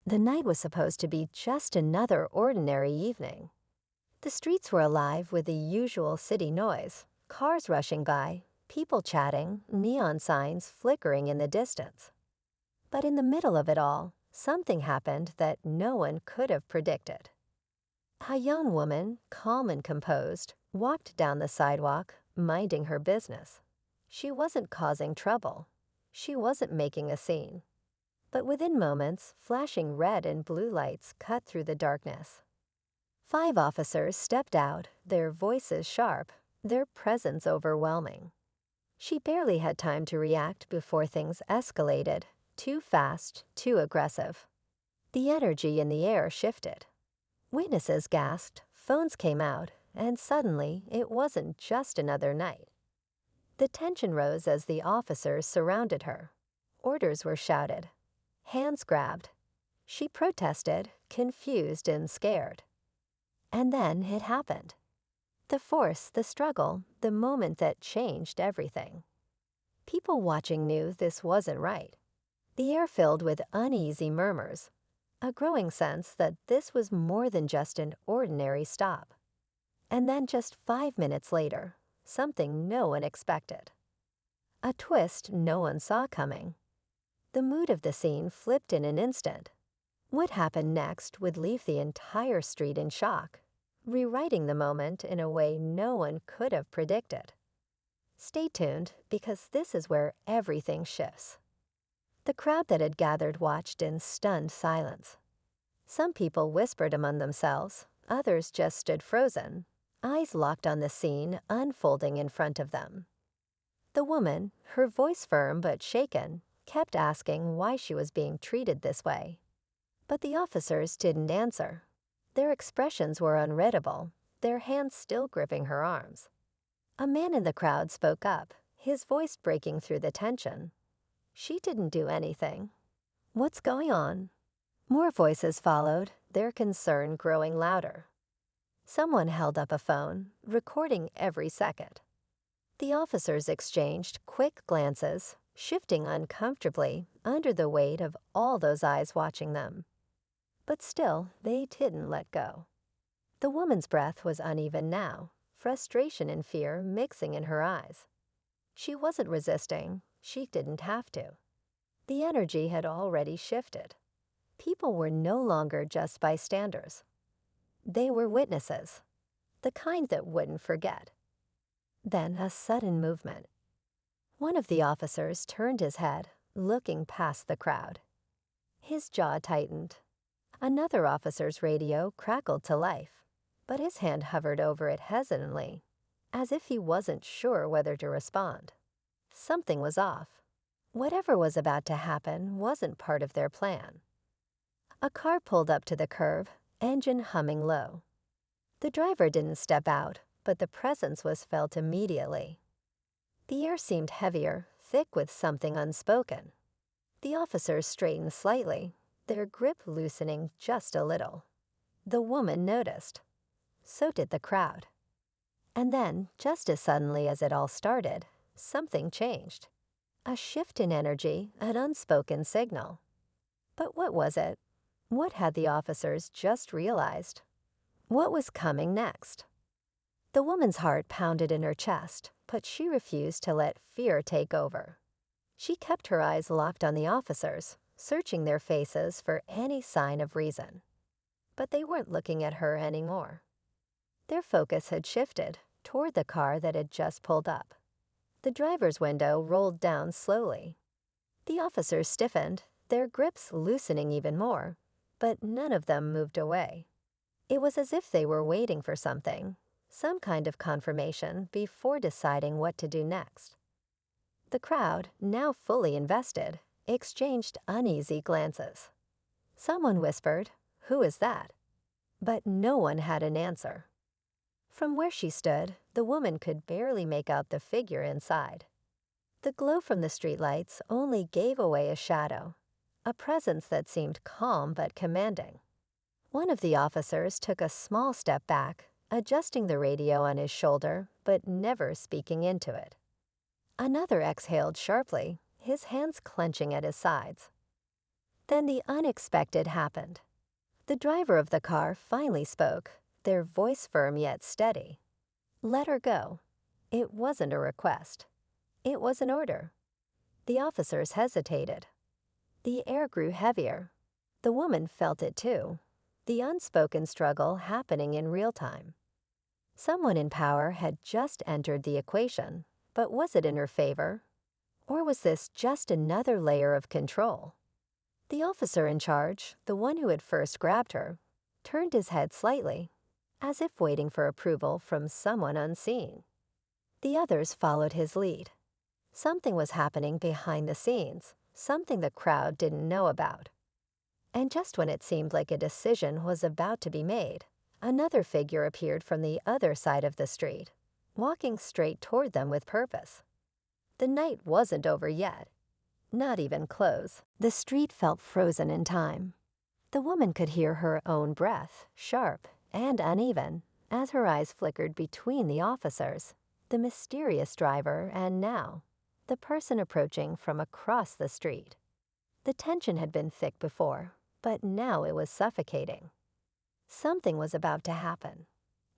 The night was supposed to be just another ordinary evening. The streets were alive with the usual city noise, cars rushing by, people chatting, neon signs flickering in the distance. But in the middle of it all, something happened that no one could have predicted. A young woman, calm and composed, walked down the sidewalk, minding her business. She wasn't causing trouble. She wasn't making a scene. But within moments, flashing red and blue lights cut through the darkness. 5 officers stepped out, their voices sharp, their presence overwhelming. She barely had time to react before things escalated, too fast, too aggressive. The energy in the air shifted. Witnesses gasped, phones came out, and suddenly it wasn't just another night. The tension rose as the officers surrounded her. Orders were shouted. Hands grabbed. She protested, confused and scared. And then it happened. The force, the struggle, the moment that changed everything. People watching knew this wasn't right. The air filled with uneasy murmurs, a growing sense that this was more than just an ordinary stop. And then just 5 minutes later, something no one expected. A twist no one saw coming. The mood of the scene flipped in an instant. What happened next would leave the entire street in shock, rewriting the moment in a way no one could have predicted. Stay tuned, because this is where everything shifts. The crowd that had gathered watched in stunned silence. Some people whispered among themselves, others just stood frozen, eyes locked on the scene unfolding in front of them. The woman, her voice firm but shaken, kept asking why she was being treated this way. But the officers didn't answer. Their expressions were unreadable, their hands still gripping her arms. A man in the crowd spoke up, his voice breaking through the tension. She didn't do anything. What's going on? More voices followed, their concern growing louder. Someone held up a phone, recording every second. The officers exchanged quick glances, shifting uncomfortably under the weight of all those eyes watching them. But still, they didn't let go. The woman's breath was uneven now, frustration and fear mixing in her eyes. She wasn't resisting, she didn't have to. The energy had already shifted. People were no longer just bystanders. They were witnesses, the kind that wouldn't forget. Then a sudden movement. One of the officers turned his head, looking past the crowd. His jaw tightened. Another officer's radio crackled to life, but his hand hovered over it hesitantly, as if he wasn't sure whether to respond. Something was off. Whatever was about to happen wasn't part of their plan. A car pulled up to the curb, engine humming low. The driver didn't step out, but the presence was felt immediately. The air seemed heavier, thick with something unspoken. The officers straightened slightly, their grip loosening just a little. The woman noticed. So did the crowd. And then, just as suddenly as it all started, something changed. A shift in energy, an unspoken signal. But what was it? What had the officers just realized? What was coming next? The woman's heart pounded in her chest, but she refused to let fear take over. She kept her eyes locked on the officers, searching their faces for any sign of reason. But they weren't looking at her anymore. Their focus had shifted toward the car that had just pulled up. The driver's window rolled down slowly. The officers stiffened, their grips loosening even more, but none of them moved away. It was as if they were waiting for something, some kind of confirmation before deciding what to do next. The crowd, now fully invested, exchanged uneasy glances. Someone whispered, "Who is that?" But no one had an answer. From where she stood, the woman could barely make out the figure inside. The glow from the streetlights only gave away a shadow, a presence that seemed calm but commanding. One of the officers took a small step back, adjusting the radio on his shoulder, but never speaking into it. Another exhaled sharply, his hands clenching at his sides. Then the unexpected happened. The driver of the car finally spoke, their voice firm yet steady. Let her go. It wasn't a request. It was an order. The officers hesitated. The air grew heavier. The woman felt it too, the unspoken struggle happening in real time. Someone in power had just entered the equation, but was it in her favor? Or was this just another layer of control? The officer in charge, the one who had first grabbed her, turned his head slightly, as if waiting for approval from someone unseen. The others followed his lead. Something was happening behind the scenes, something the crowd didn't know about. And just when it seemed like a decision was about to be made, another figure appeared from the other side of the street, walking straight toward them with purpose. The night wasn't over yet. Not even close. The street felt frozen in time. The woman could hear her own breath, sharp and uneven, as her eyes flickered between the officers, the mysterious driver, and now, the person approaching from across the street. The tension had been thick before, but now it was suffocating. Something was about to happen.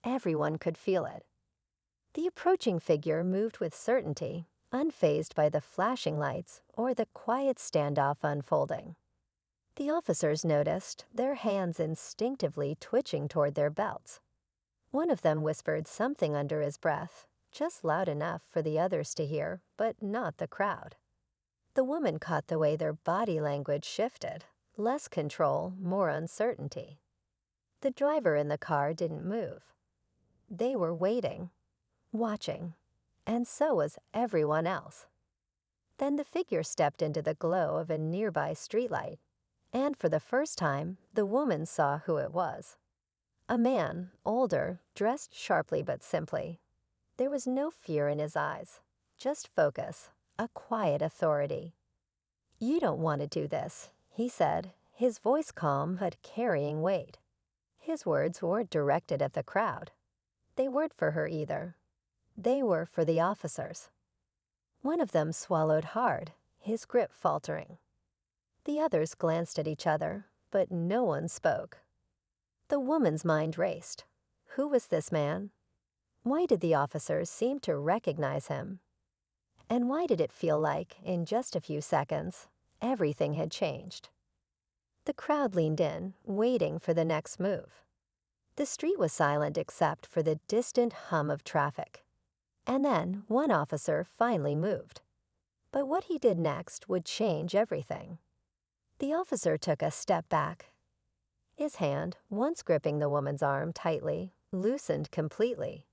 Everyone could feel it. The approaching figure moved with certainty, unfazed by the flashing lights or the quiet standoff unfolding. The officers noticed, their hands instinctively twitching toward their belts. One of them whispered something under his breath, just loud enough for the others to hear, but not the crowd. The woman caught the way their body language shifted, less control, more uncertainty. The driver in the car didn't move. They were waiting, watching, and so was everyone else. Then the figure stepped into the glow of a nearby streetlight, and for the first time, the woman saw who it was. A man, older, dressed sharply but simply. There was no fear in his eyes, just focus, a quiet authority. "You don't want to do this," he said, his voice calm but carrying weight. His words weren't directed at the crowd. They weren't for her either. They were for the officers. One of them swallowed hard, his grip faltering. The others glanced at each other, but no one spoke. The woman's mind raced. Who was this man? Why did the officers seem to recognize him? And why did it feel like, in just a few seconds, everything had changed? The crowd leaned in, waiting for the next move. The street was silent except for the distant hum of traffic. And then one officer finally moved. But what he did next would change everything. The officer took a step back. His hand, once gripping the woman's arm tightly, loosened completely.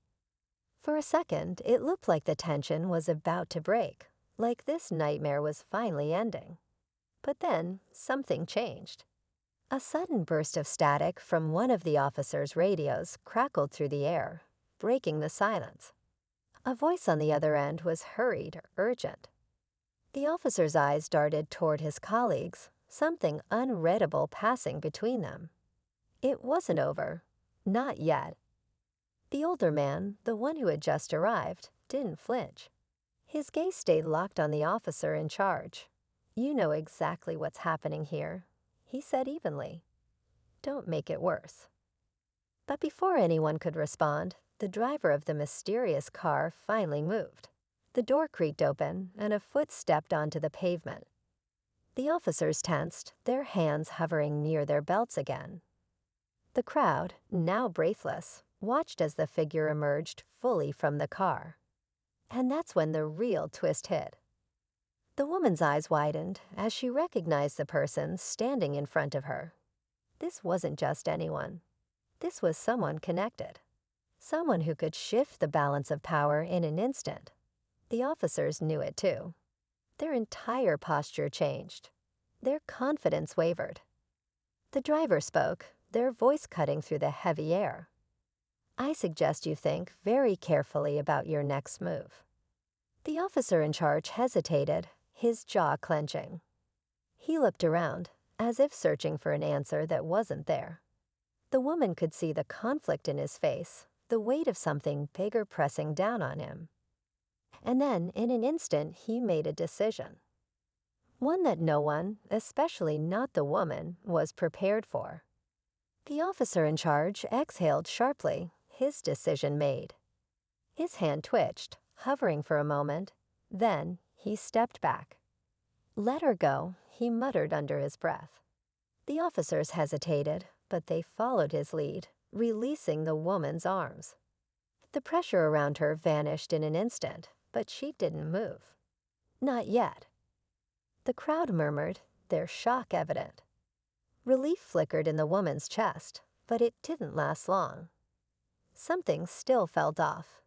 For a second, it looked like the tension was about to break, like this nightmare was finally ending. But then, something changed. A sudden burst of static from one of the officers' radios crackled through the air, breaking the silence. A voice on the other end was hurried, urgent. The officer's eyes darted toward his colleagues, something unreadable passing between them. It wasn't over. Not yet. The older man, the one who had just arrived, didn't flinch. His gaze stayed locked on the officer in charge. "You know exactly what's happening here," he said evenly. "Don't make it worse." But before anyone could respond, the driver of the mysterious car finally moved. The door creaked open, and a foot stepped onto the pavement. The officers tensed, their hands hovering near their belts again. The crowd, now breathless, watched as the figure emerged fully from the car. And that's when the real twist hit. The woman's eyes widened as she recognized the person standing in front of her. This wasn't just anyone. This was someone connected. Someone who could shift the balance of power in an instant. The officers knew it too. Their entire posture changed. Their confidence wavered. The driver spoke, their voice cutting through the heavy air. "I suggest you think very carefully about your next move." The officer in charge hesitated, his jaw clenching. He looked around, as if searching for an answer that wasn't there. The woman could see the conflict in his face, the weight of something bigger pressing down on him. And then, in an instant, he made a decision. one that no one, especially not the woman, was prepared for. The officer in charge exhaled sharply, his decision made. His hand twitched, hovering for a moment. Then he stepped back. "Let her go," he muttered under his breath. The officers hesitated, but they followed his lead, releasing the woman's arms. The pressure around her vanished in an instant, but she didn't move. Not yet. The crowd murmured, their shock evident. Relief flickered in the woman's chest, but it didn't last long. Something still felt off.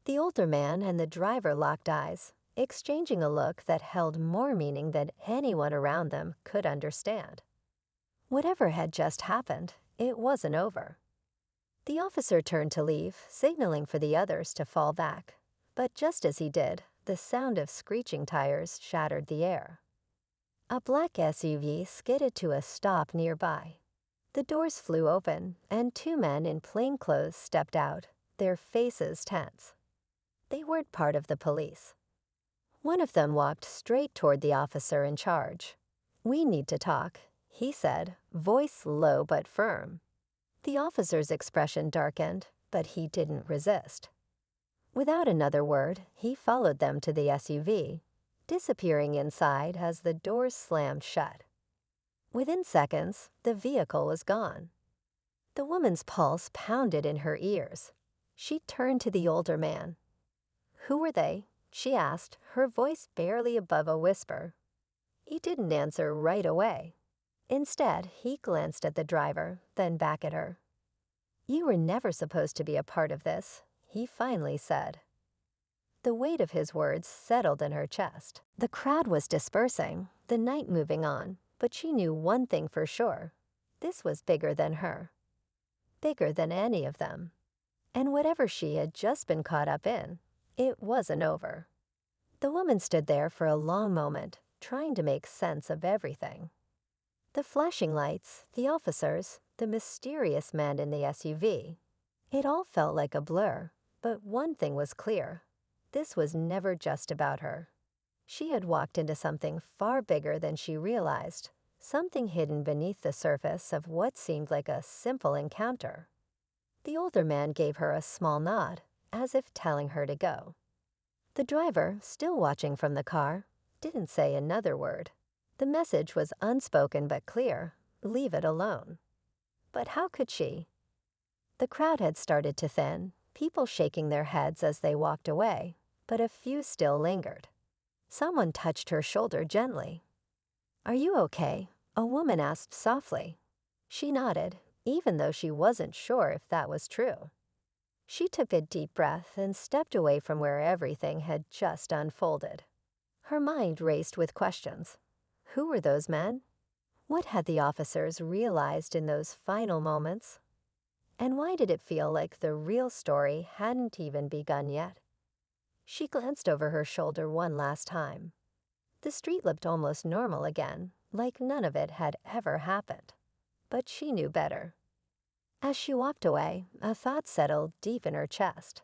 The older man and the driver locked eyes, exchanging a look that held more meaning than anyone around them could understand. Whatever had just happened, it wasn't over. The officer turned to leave, signaling for the others to fall back. But just as he did, the sound of screeching tires shattered the air. A black SUV skidded to a stop nearby. The doors flew open, and two men in plain clothes stepped out, their faces tense. They weren't part of the police. One of them walked straight toward the officer in charge. "We need to talk," he said, voice low but firm. The officer's expression darkened, but he didn't resist. Without another word, he followed them to the SUV, disappearing inside as the doors slammed shut. Within seconds, the vehicle was gone. The woman's pulse pounded in her ears. She turned to the older man. "Who were they?" she asked, her voice barely above a whisper. He didn't answer right away. Instead, he glanced at the driver, then back at her. "You were never supposed to be a part of this," he finally said. The weight of his words settled in her chest. The crowd was dispersing, the night moving on, but she knew one thing for sure. This was bigger than her. Bigger than any of them. And whatever she had just been caught up in, it wasn't over. The woman stood there for a long moment, trying to make sense of everything. The flashing lights, the officers, the mysterious man in the SUV. It all felt like a blur, but one thing was clear. This was never just about her. She had walked into something far bigger than she realized, something hidden beneath the surface of what seemed like a simple encounter. The older man gave her a small nod, as if telling her to go. The driver, still watching from the car, didn't say another word. The message was unspoken but clear: leave it alone. But how could she? The crowd had started to thin, people shaking their heads as they walked away, but a few still lingered. Someone touched her shoulder gently. "Are you okay?" a woman asked softly. She nodded, even though she wasn't sure if that was true. She took a deep breath and stepped away from where everything had just unfolded. Her mind raced with questions. Who were those men? What had the officers realized in those final moments? And why did it feel like the real story hadn't even begun yet? She glanced over her shoulder one last time. The street looked almost normal again, like none of it had ever happened. But she knew better. As she walked away, a thought settled deep in her chest.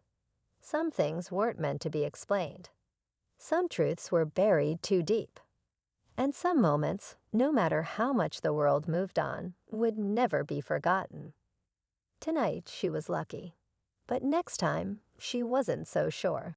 Some things weren't meant to be explained. Some truths were buried too deep. And some moments, no matter how much the world moved on, would never be forgotten. Tonight she was lucky. But next time, she wasn't so sure.